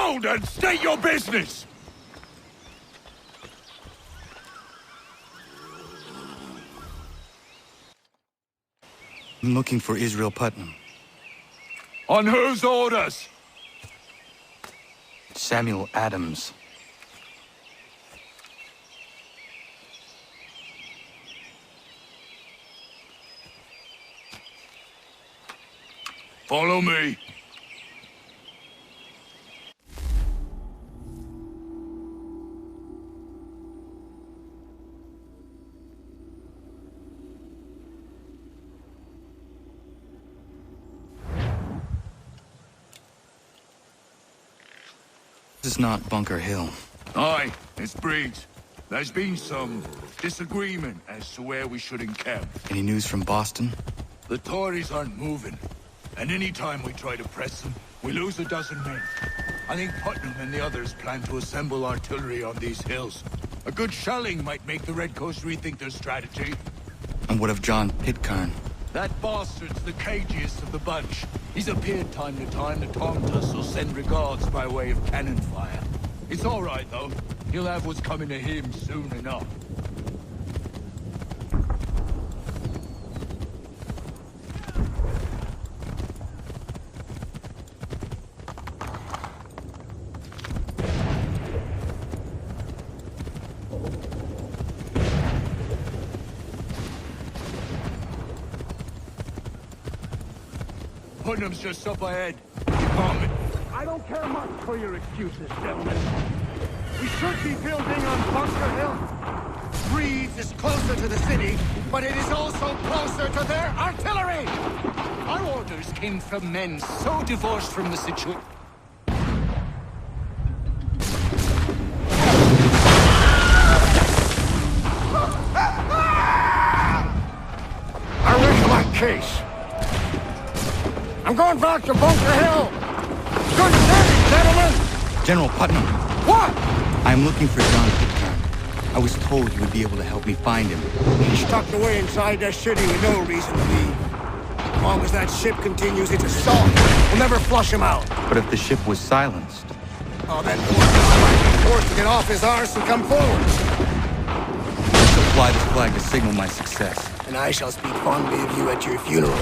around and state your business! I'm looking for Israel Putnam. On whose orders? Samuel Adams. Follow me. This is not Bunker Hill. Aye, it's Breeds. There's been some disagreement as to where we should encamp. Any news from Boston? The Tories aren't moving, and any time we try to press them, we lose a dozen men. I think Putnam and the others plan to assemble artillery on these hills. A good shelling might make the Redcoats rethink their strategy. And what of John Pitcairn? That bastard's the cagiest of the bunch. He's appeared time to time to taunt us or send regards by way of cannon fire. It's all right, though. He'll have what's coming to him soon enough. Putnam's just up ahead. Coming. I don't care much for your excuses, gentlemen. We should be building on Bunker Hill. Breeds is closer to the city, but it is also closer to their artillery! Our orders came from men so divorced from the situation. I rest my case. I'm going back to Bunker Hill! Good day, gentlemen! General Putnam. What? I'm looking for John Pitcairn. I was told you would be able to help me find him. He's tucked away inside that city with no reason to leave. As long as that ship continues its assault, we'll never flush him out. But if the ship was silenced? Oh, that poor guy might be forced to get off his arse and come forward. I shall fly this flag to signal my success. And I shall speak fondly of you at your funeral.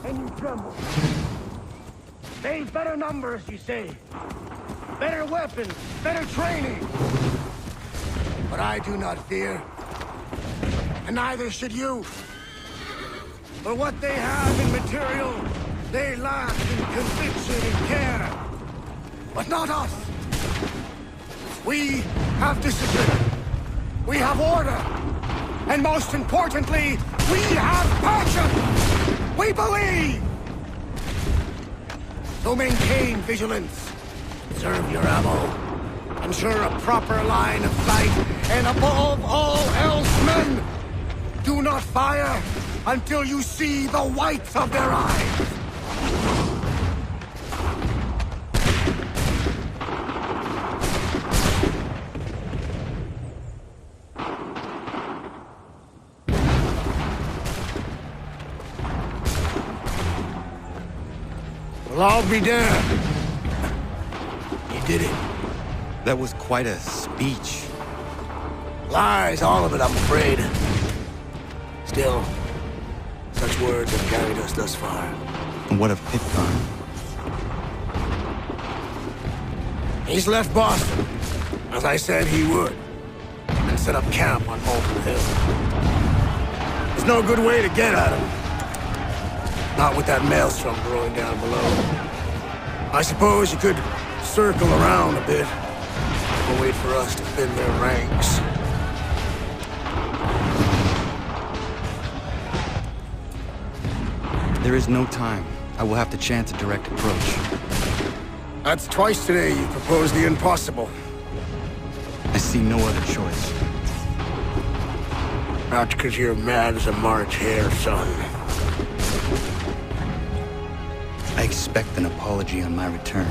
And you tremble. They've better numbers, you say. Better weapons, better training. But I do not fear. And neither should you. For what they have in material, they lack in conviction and care. But not us. We have discipline. We have order. And most importantly, we have passion! We believe! So maintain vigilance. Serve your ammo. Ensure a proper line of sight. And above all else, men, do not fire until you see the whites of their eyes. Well, I'll be damned. You did it. That was quite a speech. Lies, all of it, I'm afraid. Still, such words have carried us thus far. And what of Pitcairn? He's left Boston, as I said he would, and set up camp on Molten Hill. There's no good way to get at him. Not with that maelstrom brewing down below. I suppose you could circle around a bit and wait for us to thin their ranks. There is no time. I will have to chance a direct approach. That's twice today you proposed the impossible. I see no other choice. Not because you're mad as a March hare, son. I expect an apology on my return.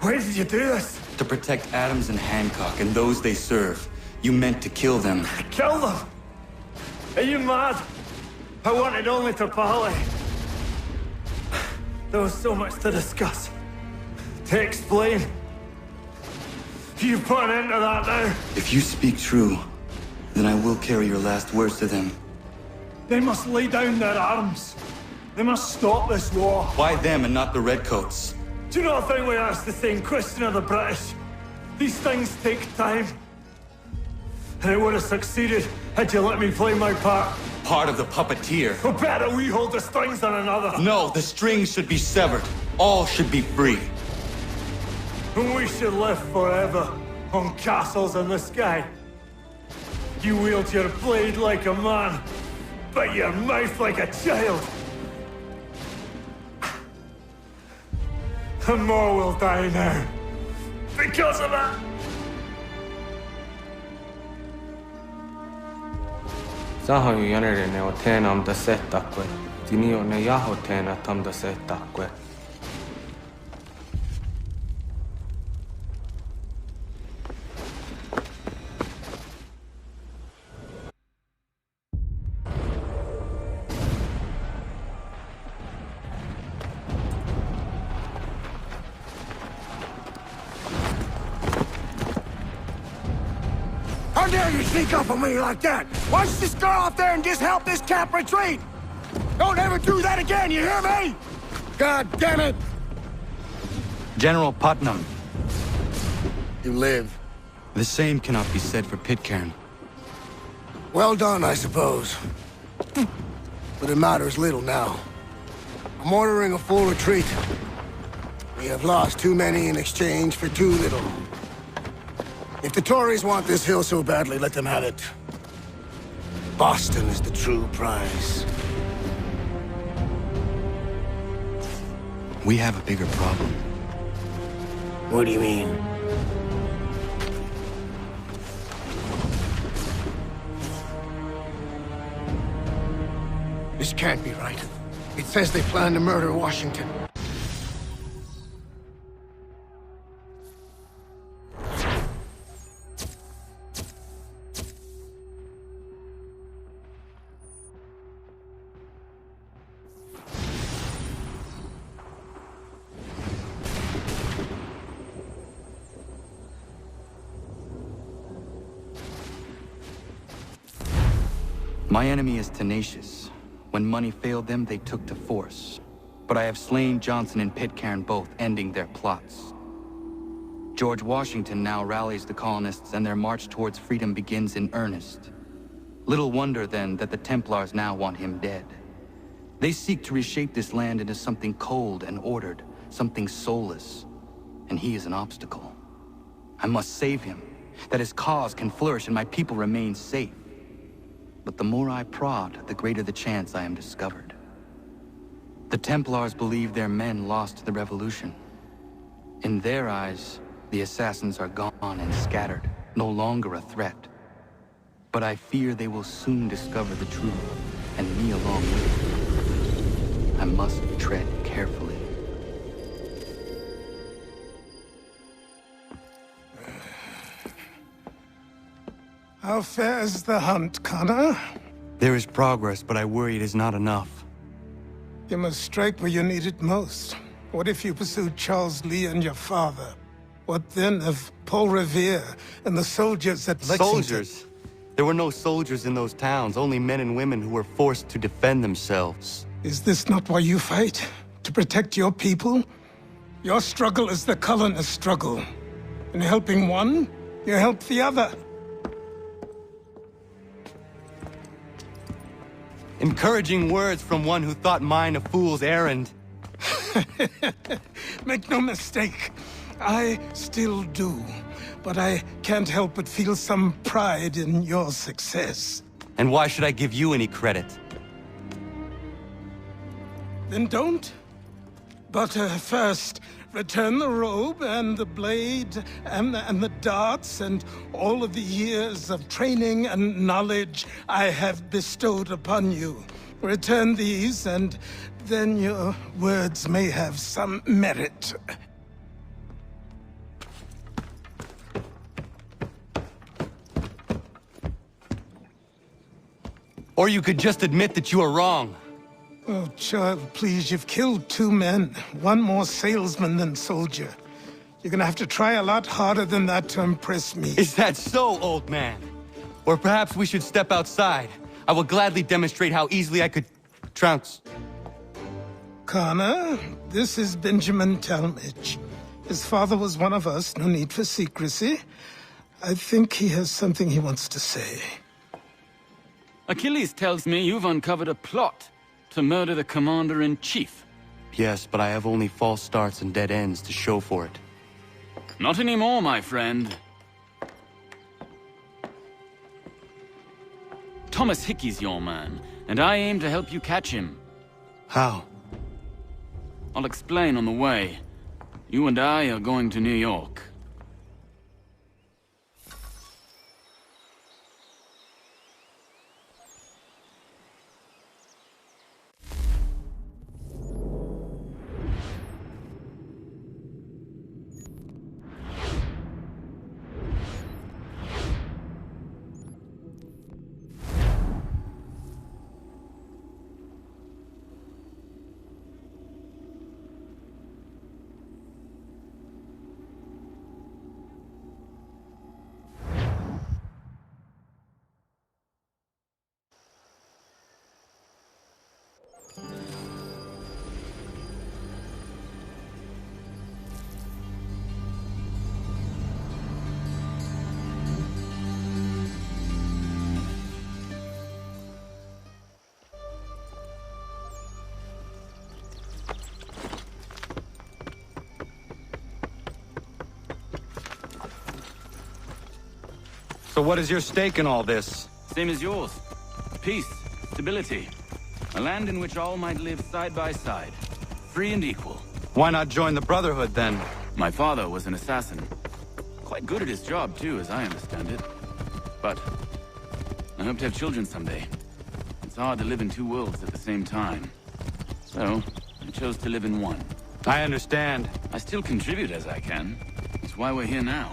Why did you do this? To protect Adams and Hancock and those they serve. You meant to kill them. Kill them? Are you mad? I wanted only to parley. There was so much to discuss. To explain. You put an end to that now. If you speak true, then I will carry your last words to them. They must lay down their arms. They must stop this war. Why them and not the Redcoats? Do you not think we asked the same question of the British? These things take time. And it would have succeeded had you let me play my part. Part of the puppeteer. Or better, we hold the strings on another. No, the strings should be severed. All should be free. And we should live forever on castles in the sky. You wield your blade like a man, but your mouth like a child. And more will die now. Because of that. Sahoin jänerene o teenam da setakwe. Tini o ne yaho teena tam da setakwe. How dare you sneak up on me like that? Why don't you just go out there and just help this camp retreat? Don't ever do that again, you hear me? God damn it! General Putnam. You live. The same cannot be said for Pitcairn. Well done, I suppose. But it matters little now. I'm ordering a full retreat. We have lost too many in exchange for too little. If the Tories want this hill so badly, let them have it. Boston is the true prize. We have a bigger problem. What do you mean? This can't be right. It says they plan to murder Washington. My enemy is tenacious. When money failed them, they took to force. but I have slain Johnson and Pitcairn both, ending their plots. George Washington now rallies the colonists and their march towards freedom begins in earnest. Little wonder, then, that the Templars now want him dead. They seek to reshape this land into something cold and ordered, something soulless, and he is an obstacle. I must save him, that his cause can flourish and my people remain safe. But the more I prod, the greater the chance I am discovered. The Templars believe their men lost the revolution. In their eyes, the assassins are gone and scattered, no longer a threat. But I fear they will soon discover the truth, and me along with them. I must tread carefully. How fares the hunt, Connor? There is progress, but I worry it is not enough. You must strike where you need it most. What if you pursued Charles Lee and your father? What then of Paul Revere and the soldiers at Lexington? Soldiers? There were no soldiers in those towns, only men and women who were forced to defend themselves. Is this not why you fight? To protect your people? Your struggle is the colonist struggle. In helping one, you help the other. Encouraging words from one who thought mine a fool's errand. Make no mistake, I still do. But I can't help but feel some pride in your success. And why should I give you any credit? Then don't. But first, return the robe and the blade and the darts and all of the years of training and knowledge I have bestowed upon you. Return these, and then your words may have some merit. Or you could just admit that you are wrong. Oh, child, please, you've killed 2 men. One more salesman than soldier. You're gonna have to try a lot harder than that to impress me. Is that so, old man? Or perhaps we should step outside. I will gladly demonstrate how easily I could trounce. Connor, this is Benjamin Talmadge. His father was one of us, no need for secrecy. I think he has something he wants to say. Achilles tells me you've uncovered a plot to murder the Commander-in-Chief. Yes, but I have only false starts and dead ends to show for it. Not anymore, my friend. Thomas Hickey's your man, and I aim to help you catch him. How? I'll explain on the way. You and I are going to New York. So what is your stake in all this? Same as yours. Peace, stability. A land in which all might live side by side. Free and equal. Why not join the Brotherhood, then? My father was an assassin. Quite good at his job, too, as I understand it. But I hope to have children someday. It's hard to live in 2 worlds at the same time. So, I chose to live in one. I understand. I still contribute as I can. That's why we're here now.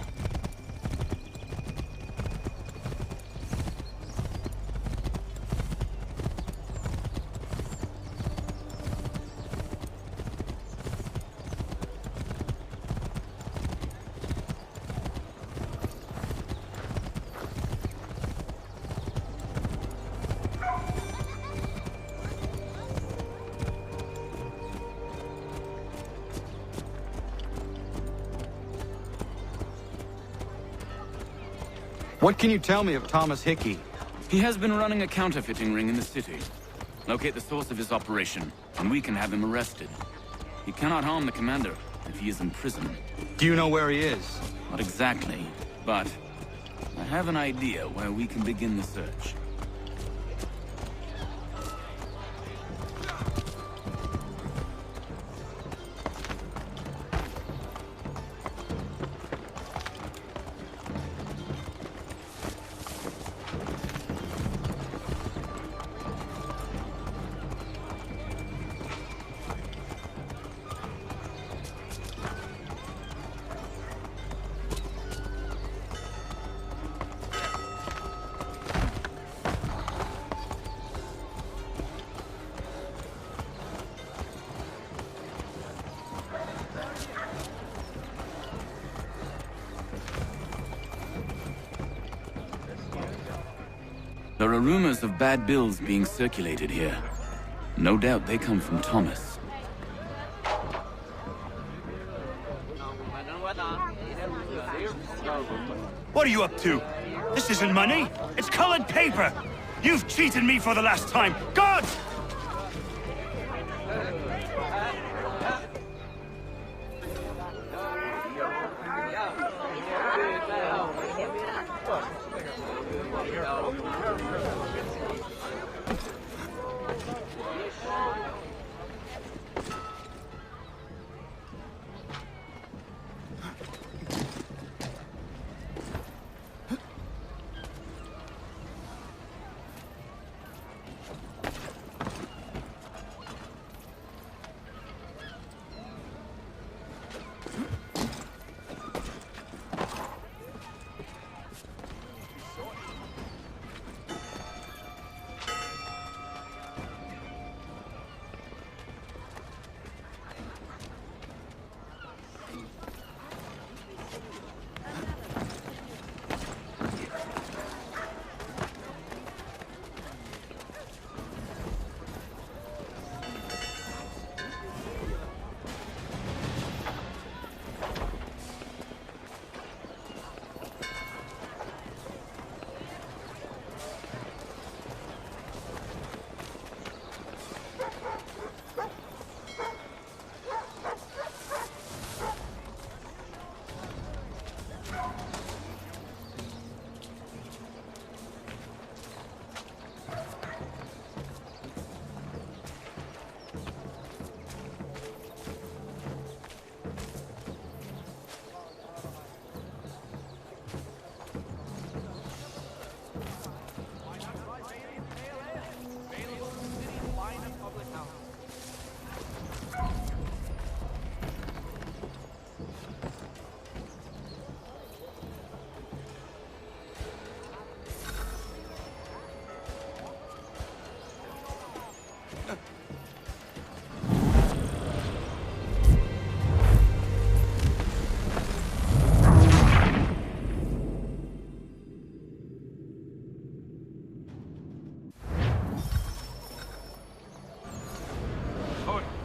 What can you tell me of Thomas Hickey? He has been running a counterfeiting ring in the city. Locate the source of his operation, and we can have him arrested. He cannot harm the commander if he is in prison. Do you know where he is? Not exactly, but I have an idea where we can begin the search. There are rumors of bad bills being circulated here. No doubt they come from Thomas. What are you up to? This isn't money. It's colored paper. You've cheated me for the last time. Gods!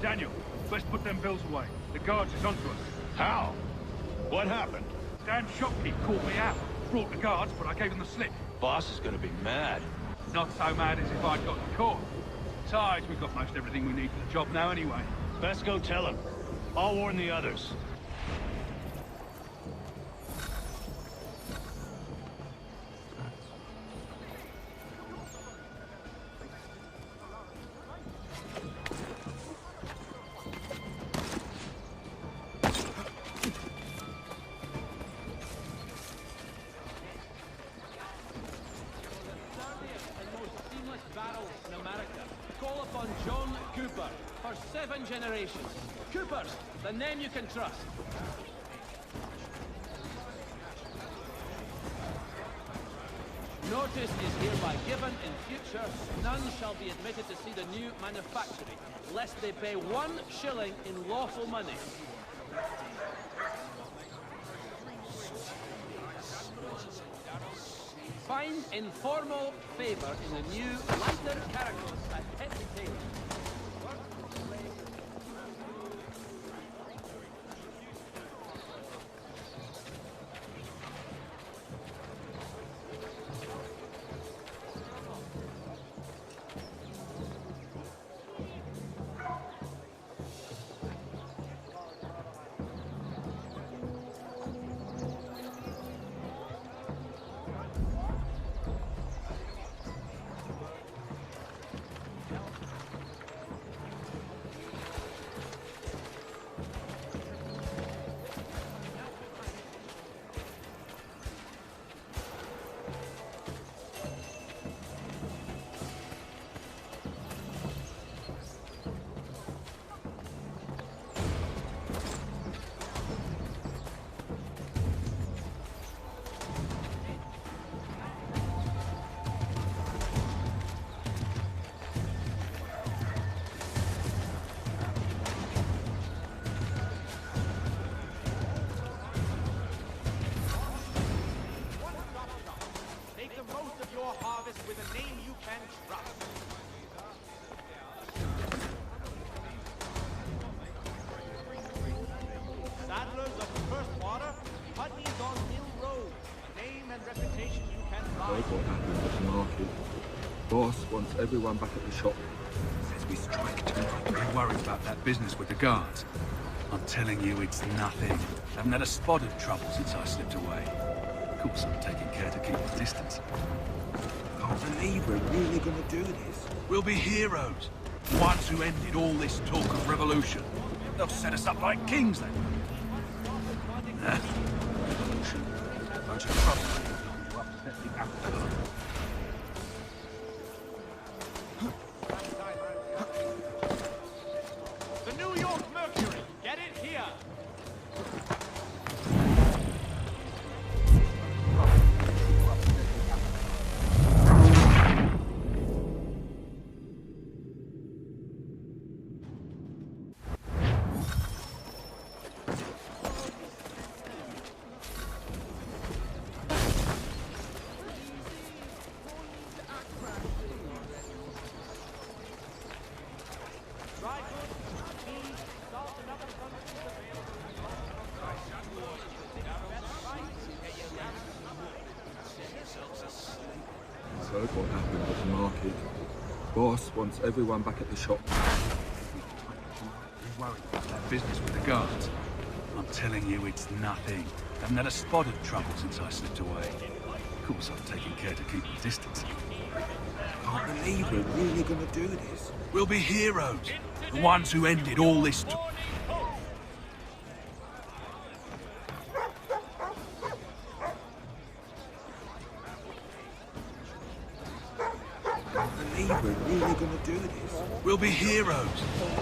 Daniel, let's put them bills away. The guards is onto us. How? What happened? Damn shopkeep caught me out. Brought the guards, but I gave him the slip. Boss is gonna be mad. Not so mad as if I'd got caught. Besides, we've got most everything we need for the job now anyway. Best go tell him. I'll warn the others. Generations. Coopers, the name you can trust. Notice is hereby given in future, none shall be admitted to see the new manufactory, lest they pay 1 shilling in lawful money. Find informal favour in the new lighter characters at pt8. Boss wants everyone back at the shop. Says we strike tonight. You're worried about that business with the guards. I'm telling you, it's nothing. Haven't had a spot of trouble since I slipped away. Of course, I'm taking care to keep the distance. Can't believe we're really gonna do this. We'll be heroes. The ones who ended all this talk of revolution. They'll set us up like kings, then. Revolution. Bunch of trouble. You upset the apple cart. The New York Mercury. Get it here. Heard what happened at the market. Boss wants everyone back at the shop. You're worried about that business with the guards. I'm telling you, it's nothing. Haven't had a spot of trouble since I slipped away. Of course, I'm taking care to keep the distance. Can't believe we're really gonna do this. We'll be heroes. The ones who ended all this talk. We're really gonna do this. We'll be heroes.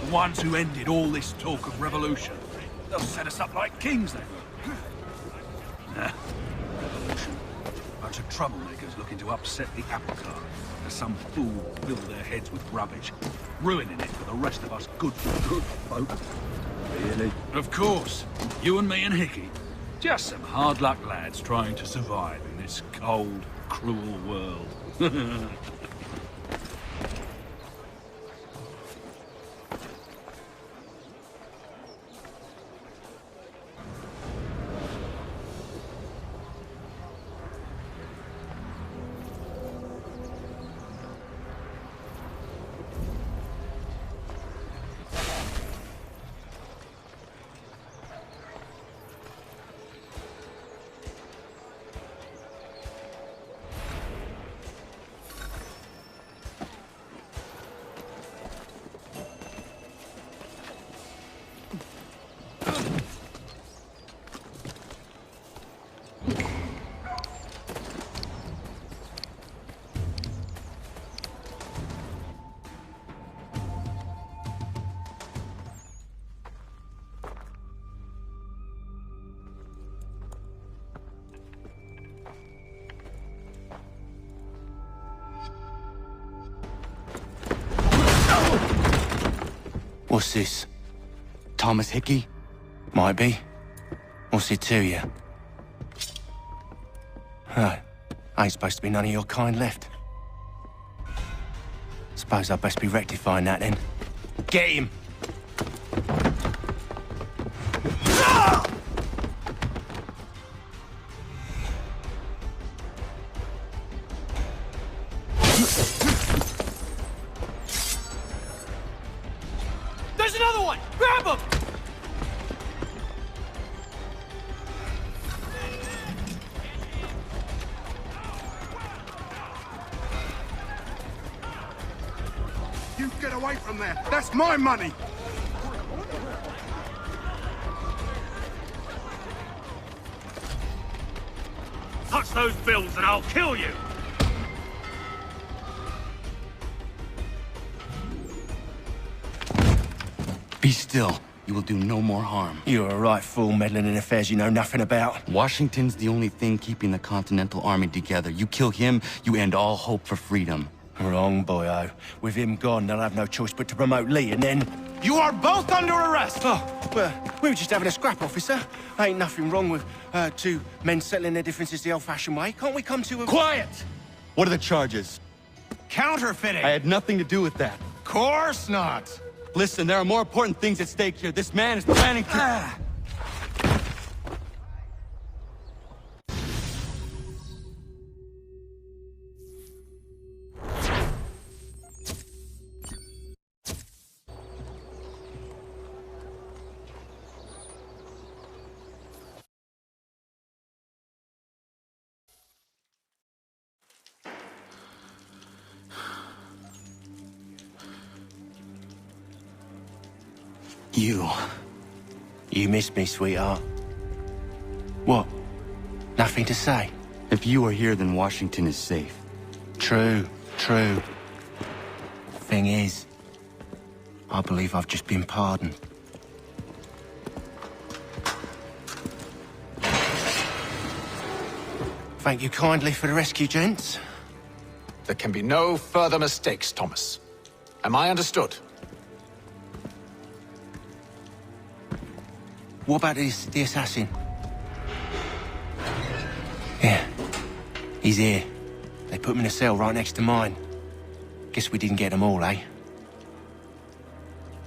The ones who ended all this talk of revolution. They'll set us up like kings, then. Revolution. Bunch of troublemakers looking to upset the apple cart. As some fool fill their heads with rubbish, ruining it for the rest of us good folk. Really? Of course. You and me and Hickey. Just some hard luck lads trying to survive in this cold, cruel world. What's this? Thomas Hickey? Might be. What's it to you? Oh, ain't supposed to be none of your kind left. Suppose I best be rectifying that then. Get him! There's another one! Grab him! You get away from there! That's my money! Touch those bills and I'll kill you! Be still. You will do no more harm. You're a right fool meddling in affairs you know nothing about. Washington's the only thing keeping the Continental Army together. You kill him, you end all hope for freedom. Wrong, boyo. With him gone, they'll have no choice but to promote Lee, and then... You are both under arrest! Oh, well, we were just having a scrap, officer. Ain't nothing wrong with two men settling their differences the old-fashioned way. Can't we come to a... Quiet! What are the charges? Counterfeiting! I had nothing to do with that. Course not! Listen, there are more important things at stake here. This man is planning to... You miss me, sweetheart. What? Nothing to say? If you are here, then Washington is safe. True. Thing is, I believe I've just been pardoned. Thank you kindly for the rescue, gents. There can be no further mistakes, Thomas. Am I understood? What about the assassin? Yeah, he's here. They put him in a cell right next to mine. Guess we didn't get them all, eh?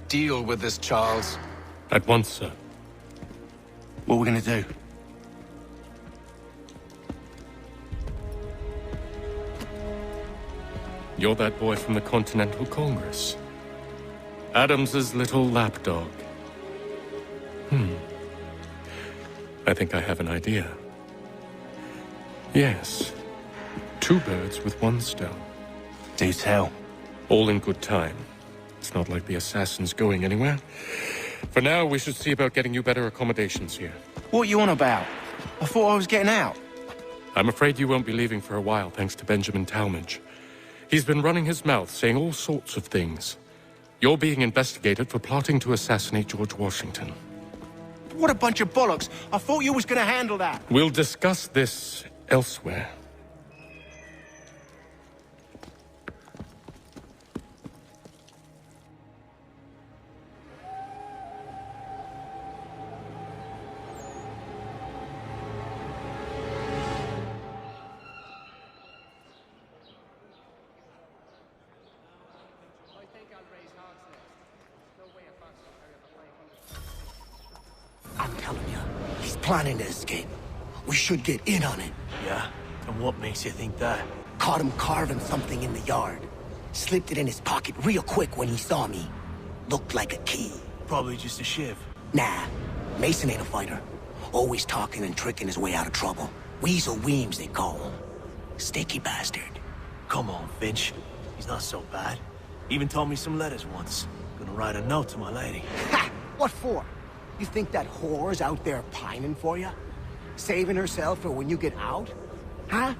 Deal with this, Charles. At once, sir. What are we gonna do? You're that boy from the Continental Congress. Adams's little lapdog. I think I have an idea. Yes. 2 birds with 1 stone. Do tell. All in good time. It's not like the assassin's going anywhere. For now, we should see about getting you better accommodations here. What are you on about? I thought I was getting out. I'm afraid you won't be leaving for a while, thanks to Benjamin Talmadge. He's been running his mouth, saying all sorts of things. You're being investigated for plotting to assassinate George Washington. What a bunch of bollocks. I thought you was gonna handle that. We'll discuss this elsewhere. I'm telling you, he's planning to escape. We should get in on it. Yeah? And what makes you think that? Caught him carving something in the yard. Slipped it in his pocket real quick when he saw me. Looked like a key. Probably just a shiv. Nah, Mason ain't a fighter. Always talking and tricking his way out of trouble. Weasel Weems, they call him. Sticky bastard. Come on, Finch. He's not so bad. Even told me some letters once. Gonna write a note to my lady. Ha! What for? You think that whore's out there pining for you? Saving herself for when you get out? Huh?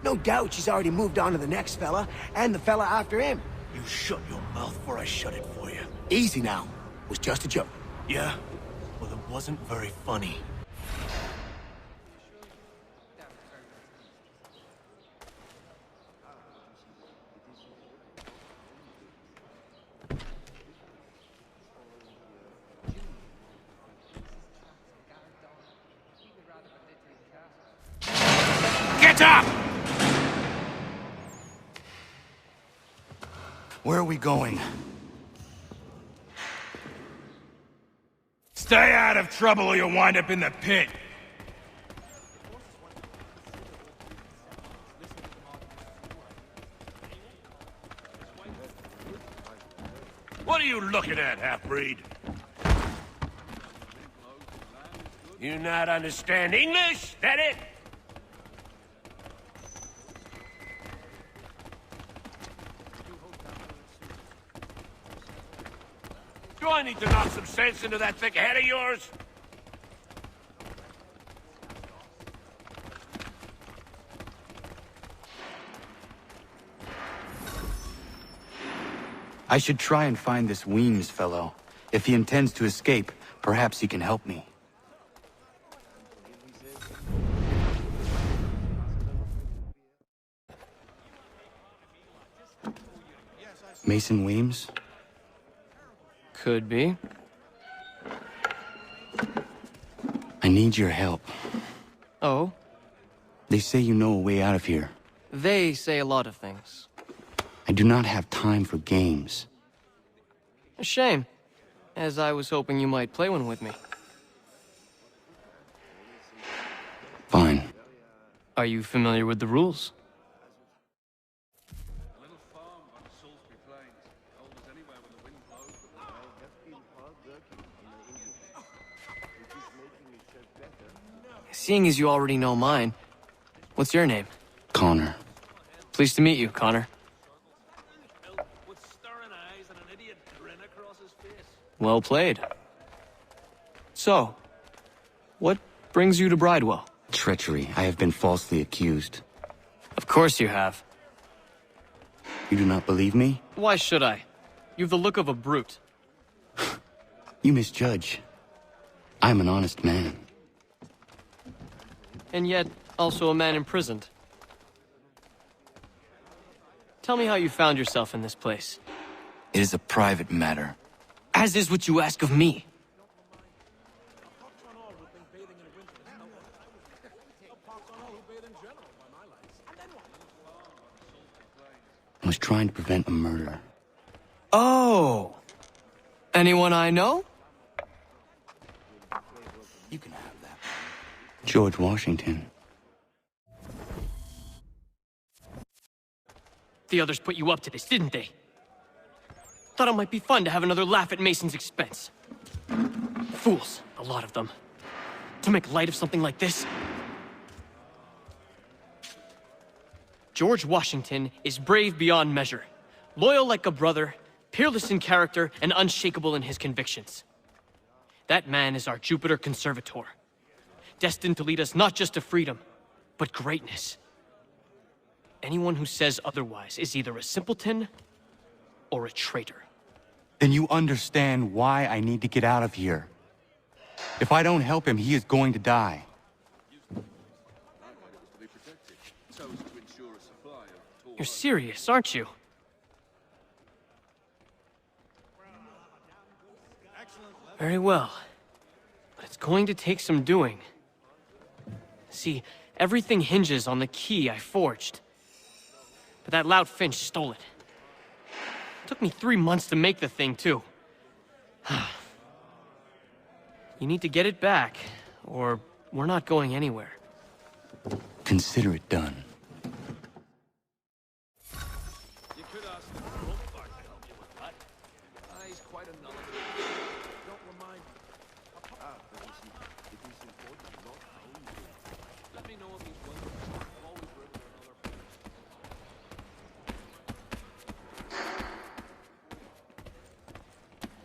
No doubt she's already moved on to the next fella, and the fella after him. You shut your mouth before I shut it for you. Easy now. Was just a joke. Yeah? Well, it wasn't very funny. Get up! Where are we going? Stay out of trouble or you'll wind up in the pit. What are you looking at, half-breed? You not understand English? That it? Do I need to knock some sense into that thick head of yours? I should try and find this Weems fellow. If he intends to escape, perhaps he can help me. Mason Weems? Could be. I need your help. Oh? They say you know a way out of here. They say a lot of things. I do not have time for games. A shame, as I was hoping you might play one with me. Fine. Are you familiar with the rules? Seeing as you already know mine, what's your name? Connor. Pleased to meet you, Connor. With staring eyes and an idiot grin across his face. Well played. So, what brings you to Bridewell? Treachery. I have been falsely accused. Of course you have. You do not believe me? Why should I? You've the look of a brute. You misjudge. I'm an honest man. And yet, also a man imprisoned. Tell me how you found yourself in this place. It is a private matter. As is what you ask of me. I was trying to prevent a murder. Oh! Anyone I know? You can have that. George Washington. The others put you up to this, didn't they? Thought it might be fun to have another laugh at Mason's expense. Fools, a lot of them. To make light of something like this. George Washington is brave beyond measure, loyal like a brother, peerless in character, and unshakable in his convictions. That man is our Jupiter Conservator, destined to lead us not just to freedom, but greatness. Anyone who says otherwise is either a simpleton or a traitor. Then you understand why I need to get out of here. If I don't help him, he is going to die. You're serious, aren't you? Very well. But it's going to take some doing. See, everything hinges on the key I forged. But that lout Finch stole it. Took me 3 months to make the thing, too. You need to get it back, or we're not going anywhere. Consider it done. You could ask the Rumbar to help you with that. He's quite a knowledgeable. Don't remind me. Let me know if he's willing. I'm always room for another place.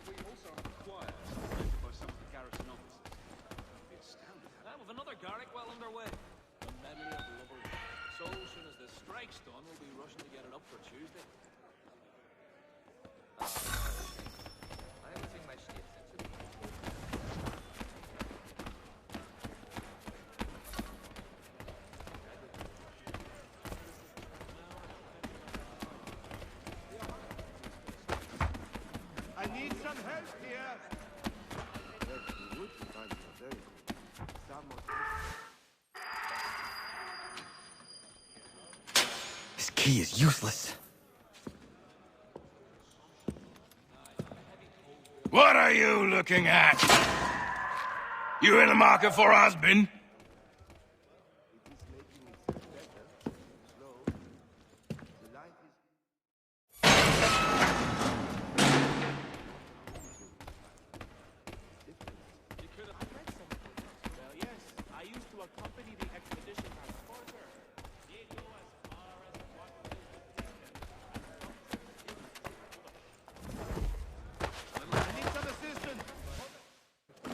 We also have a choir selected by some of the garrison officers. I'd be astounded. Now, with another Garrick well underway. A medley of lovers. So soon as the strike's done, we'll be rushing to get it up for Tuesday. I haven't seen my shit since it. I need some help here. This key is useless. What are you looking at? You in the market for a husband?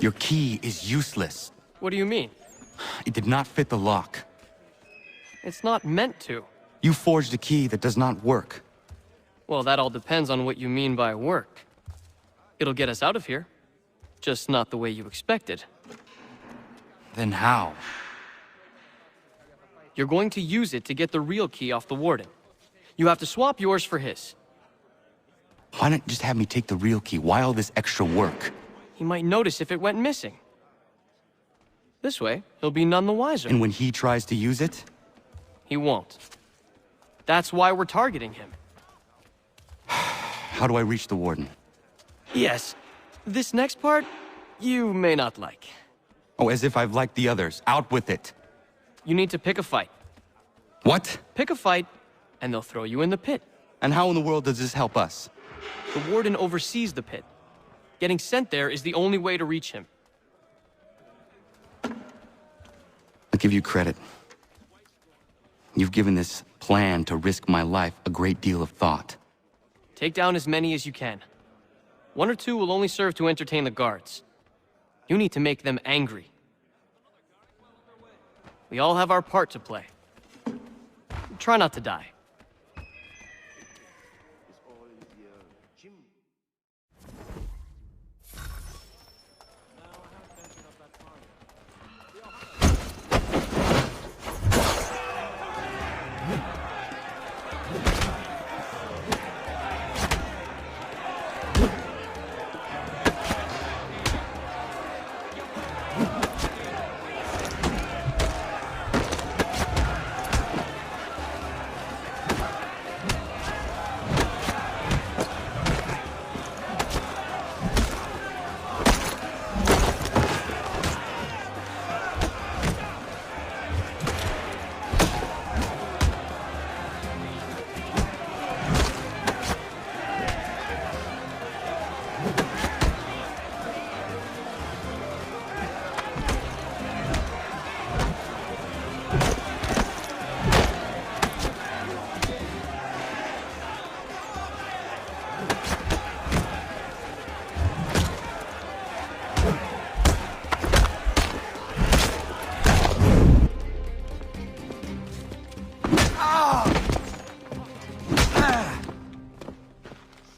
Your key is useless. What do you mean? It did not fit the lock. It's not meant to. You forged a key that does not work. Well, that all depends on what you mean by work. It'll get us out of here. Just not the way you expected. Then how? You're going to use it to get the real key off the warden. You have to swap yours for his. Why not just have me take the real key? Why all this extra work? He might notice if it went missing. This way, he'll be none the wiser. And when he tries to use it? He won't. That's why we're targeting him. How do I reach the warden? Yes. This next part, you may not like. Oh, as if I've liked the others. Out with it. You need to pick a fight. What? Pick a fight, and they'll throw you in the pit. And how in the world does this help us? The warden oversees the pit. Getting sent there is the only way to reach him. I'll give you credit. You've given this plan to risk my life a great deal of thought. Take down as many as you can. 1 or 2 will only serve to entertain the guards. You need to make them angry. We all have our part to play. Try not to die.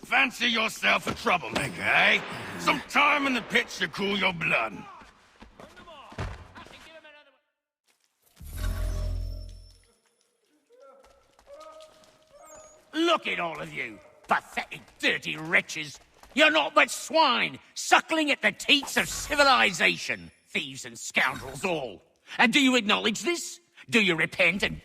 Fancy yourself a troublemaker, eh? Some time in the pits to cool your blood. Look at all of you, pathetic, dirty wretches. You're not but swine, suckling at the teats of civilization. Thieves and scoundrels all. And do you acknowledge this? Do you repent and...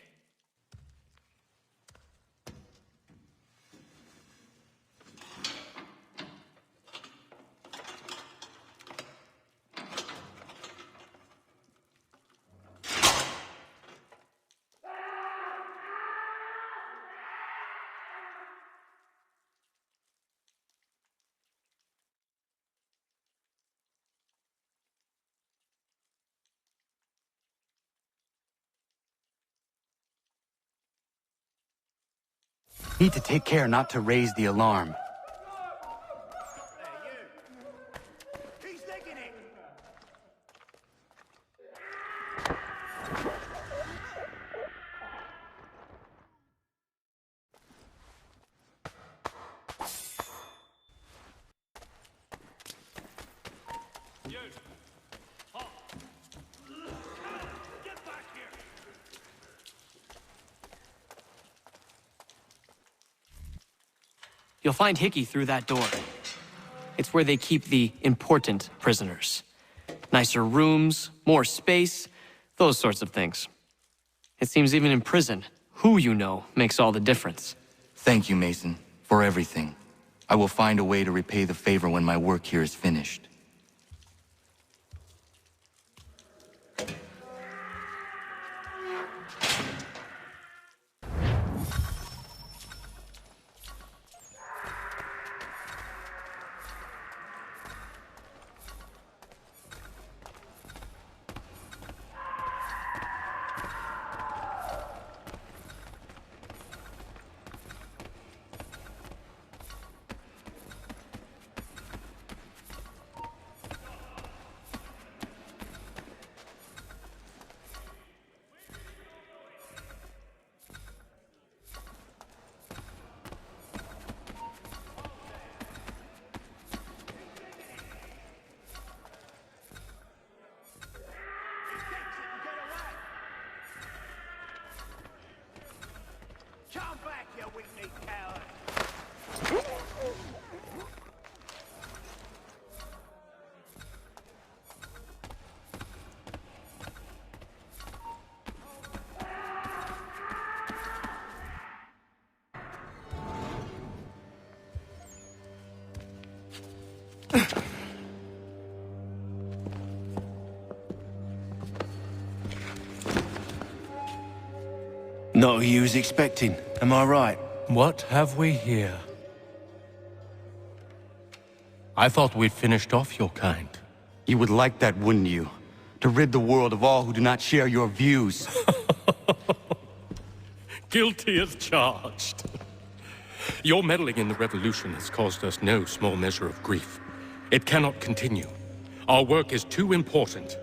Need to take care not to raise the alarm. You'll find Hickey through that door. It's where they keep the important prisoners. Nicer rooms, more space, those sorts of things. It seems even in prison, who you know makes all the difference. Thank you, Mason, for everything. I will find a way to repay the favor when my work here is finished. Come back, you weak-kneed coward! Not who you was expecting, am I right? What have we here? I thought we'd finished off your kind. You would like that, wouldn't you? To rid the world of all who do not share your views. Guilty as charged. Your meddling in the revolution has caused us no small measure of grief. It cannot continue. Our work is too important.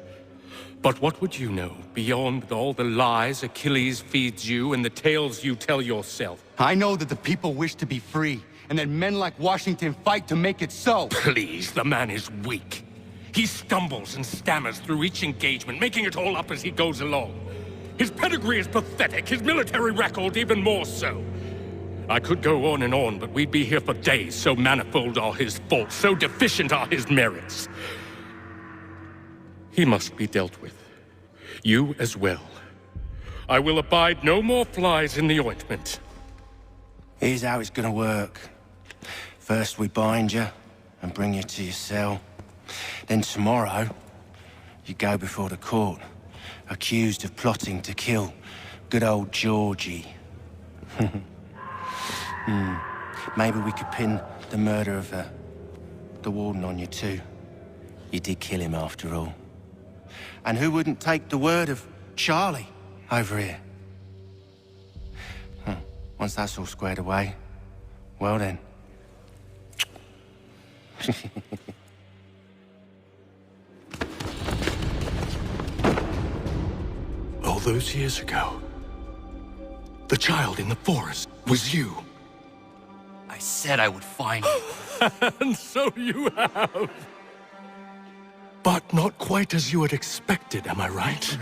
But what would you know beyond all the lies Achilles feeds you and the tales you tell yourself? I know that the people wish to be free, and that men like Washington fight to make it so. Please, the man is weak. He stumbles and stammers through each engagement, making it all up as he goes along. His pedigree is pathetic, his military record even more so. I could go on, but we'd be here for days, so manifold are his faults, so deficient are his merits. He must be dealt with. You as well. I will abide no more flies in the ointment. Here's how it's gonna work. First we bind you and bring you to your cell. Then tomorrow, you go before the court, accused of plotting to kill good old Georgie. Maybe we could pin the murder of the warden on you too. You did kill him after all. And who wouldn't take the word of Charlie over here? Once that's all squared away, well then. All those years ago, the child in the forest was you. I said I would find you. And so you have. But not quite as you had expected, am I right?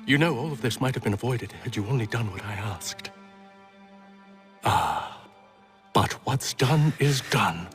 You know, all of this might have been avoided had you only done what I asked. Ah, but what's done is done.